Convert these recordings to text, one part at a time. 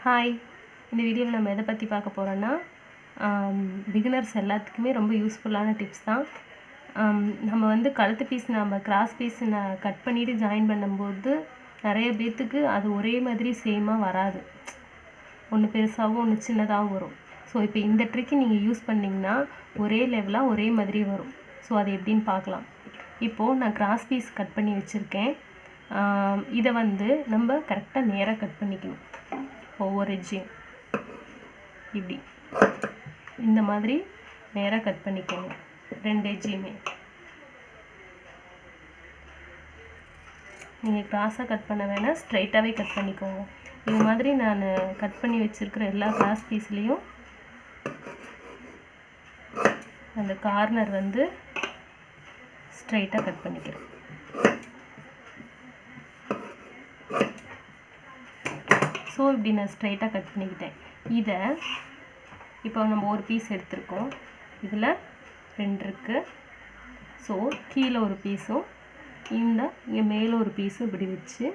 Hi, இந்த வீடியோவில் நம்ம எதை பற்றி பார்க்க போகிறோன்னா பிகினர்ஸ் எல்லாத்துக்குமே ரொம்ப யூஸ்ஃபுல்லான டிப்ஸ் தான். நம்ம வந்து கழுத்து பீஸ் நம்ம கிராஸ் பீஸ் கட் பண்ணிவிட்டு ஜாயின் பண்ணும்போது நிறைய பேர்த்துக்கு அது ஒரே மாதிரி சேமாக வராது. ஒன்று பெருசாகவும் ஒன்று சின்னதாகவும் வரும். ஸோ இப்போ இந்த ட்ரிக்கு நீங்கள் யூஸ் பண்ணிங்கன்னா ஒரே லெவலாக ஒரே மாதிரி வரும். ஸோ அது எப்படின்னு பார்க்கலாம். இப்போது நான் கிராஸ் பீஸ் கட் பண்ணி வச்சுருக்கேன். இதை வந்து நம்ம கரெக்டாக நேராக கட் பண்ணிக்கணும். ஒவ்வொரு எட்ஜையும் இப்படி இந்த மாதிரி நேராக கட் பண்ணிக்கோங்க. ரெண்டு எட்ஜையுமே நீங்கள் கிராஸாக கட் பண்ண வேணால் ஸ்ட்ரைட்டாகவே கட் பண்ணிக்கோங்க. இது மாதிரி நான் கட் பண்ணி வச்சுருக்கிற எல்லா கிராஸ் பீஸ்லேயும் அந்த கார்னர் வந்து ஸ்ட்ரைட்டாக கட் பண்ணிக்கிறேன். ஸோ இப்படி நான் ஸ்ட்ரைட்டாக கட் பண்ணிக்கிட்டேன். இதை இப்போ நம்ம ஒரு பீஸ் எடுத்திருக்கோம். இதில் ரெண்டு இருக்குது. ஸோ கீழே ஒரு பீஸும் இங்கே மேலே ஒரு பீஸும் இப்படி வச்சு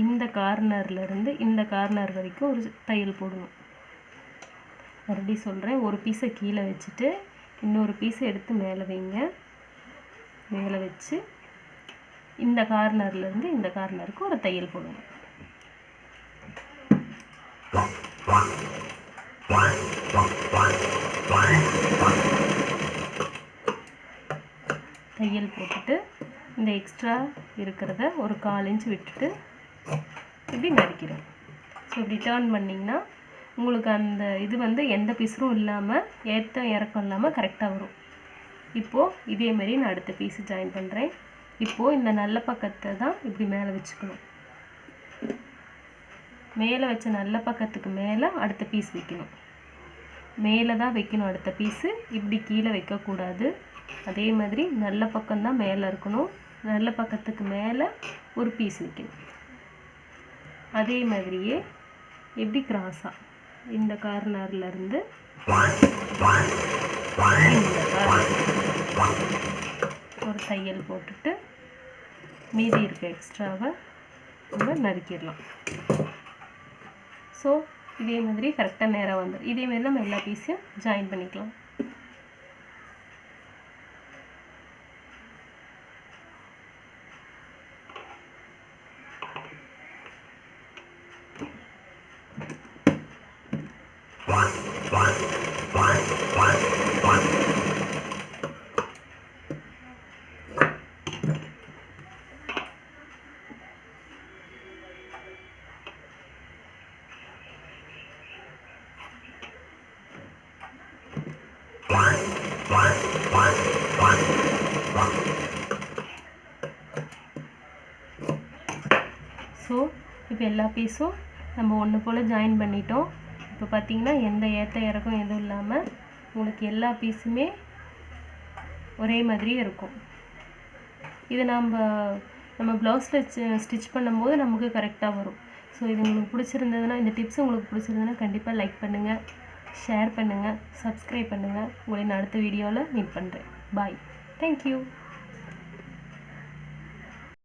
இந்த கார்னர்லேருந்து இந்த கார்னர் வரைக்கும் ஒரு தையல் போடணும். மறுபடியும் சொல்கிறேன், ஒரு பீஸை கீழே வச்சுட்டு இன்னொரு பீஸை எடுத்து மேலே வைங்க. மேலே வச்சு இந்த கார்னர்லேருந்து இந்த கார்னருக்கு ஒரு தையல் போடணும். தையல் போட்டுட்டு இந்த எக்ஸ்ட்ரா இருக்கிறத ஒரு 1/4 இன்ச் விட்டுட்டு இப்படி நறுக்கிறேன். ஸோ இப்படி டர்ன் பண்ணிங்கன்னா உங்களுக்கு அந்த இது வந்து எந்த பிசுறும் இல்லாமல் ஏற்ற இறக்கம் இல்லாமல் கரெக்டாக வரும். இப்போது இதேமாரி நான் அடுத்த பீஸு ஜாயின் பண்ணுறேன். இப்போது இந்த நல்ல பக்கத்தை தான் இப்படி மேலே வச்சுக்கணும். மேலே வச்ச நல்ல பக்கத்துக்கு மேலே அடுத்த பீஸ் வைக்கணும். மேலே தான் வைக்கணும் அடுத்த பீஸு, இப்படி கீழே வைக்கக்கூடாது. அதே மாதிரி நல்ல பக்கம்தான் மேலே இருக்கணும். நல்ல பக்கத்துக்கு மேலே ஒரு பீஸ் வைக்கணும். அதே மாதிரியே இப்படி கிராஸாக இந்த கார்னர்லேருந்து ஒரு தையல் போட்டுட்டு மீதி இருக்க எக்ஸ்ட்ராவை நம்ம நறுக்கிடலாம். ஸோ இதே மாதிரி கரெக்டாக நேராக வந்துடும். இதேமாரி நம்ம எல்லா பீஸையும் ஜாயின் பண்ணிக்கலாம். ஸோ இப்போ எல்லா பீஸும் நம்ம ஒன்று போல் ஜாயின் பண்ணிட்டோம். இப்போ பார்த்திங்கன்னா எந்த ஏற்ற இறக்கம் எதுவும் இல்லாமல் உங்களுக்கு எல்லா பீஸுமே ஒரே மாதிரியே இருக்கும். இது நம்ம ப்ளவுஸில் ஸ்டிச் பண்ணும்போது நமக்கு கரெக்டாக வரும். ஸோ இது உங்களுக்கு பிடிச்சிருந்ததுன்னா, இந்த டிப்ஸ் உங்களுக்கு பிடிச்சிருந்ததுன்னா கண்டிப்பாக லைக் பண்ணுங்கள், ஷேர் பண்ணுங்கள், சப்ஸ்கிரைப் பண்ணுங்கள். உங்களை நான் அடுத்த வீடியோவில் மீட் பண்ணுறேன். பாய். தேங்க்யூ.